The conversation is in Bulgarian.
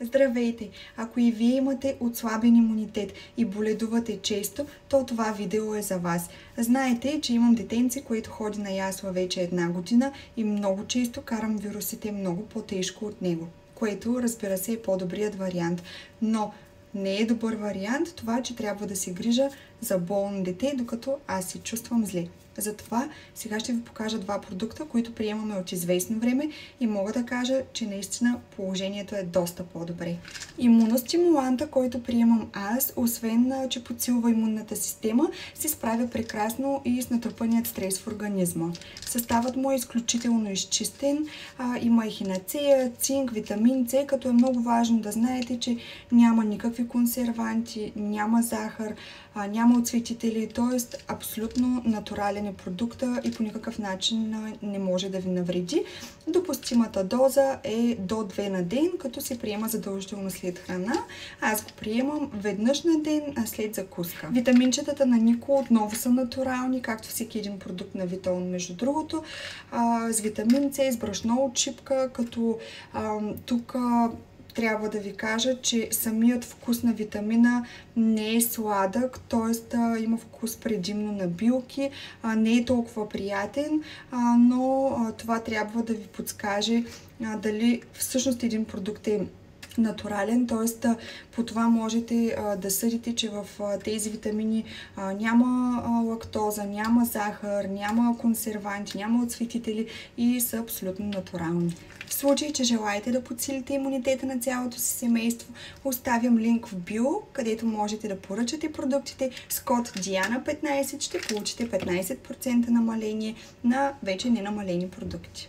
Здравейте! Ако и вие имате отслабен имунитет и боледувате често, то това видео е за вас. Знаете, че имам детенце, което ходи на ясла вече 1 година и много често карам вирусите много по-тежко от него, което, разбира се, е по-добрият вариант. Но не е добър вариант това, че трябва да се грижа за болно дете, докато аз се чувствам зле. Затова сега ще ви покажа 2 продукта, които приемаме от известно време и мога да кажа, че наистина положението е доста по-добре. Имуностимуланта, който приемам аз, освен че подсилва имунната система, се справя прекрасно и с натрупаният стрес в организма. Съставът му е изключително изчистен, има ехинацея, цинк, витамин С, като е много важно да знаете, че няма никакви консерванти, няма захар, няма отцветители, т.е. абсолютно натурален е продукта и по никакъв начин не може да ви навреди. Допустимата доза е до 2 на ден, като се приема задължително след храна. Аз го приемам веднъж на ден след закуска. Витаминчетата на Нико отново са натурални, както всеки един продукт на Витон, между другото. С витамин С, с брашно от шипка, като тук трябва да ви кажа, че самият вкус на витамина не е сладък, т.е. има вкус предимно на билки, не е толкова приятен, но това трябва да ви подскаже дали всъщност един продукт е натурален, т.е. по това можете да съдите, че в тези витамини няма лактоза, няма захар, няма консерванти, няма отцветители и са абсолютно натурални. В случай, че желаете да подсилите имунитета на цялото си семейство, оставям линк в био, където можете да поръчате продуктите с код DIANA15, ще получите 15% намаление на вече ненамалени продукти.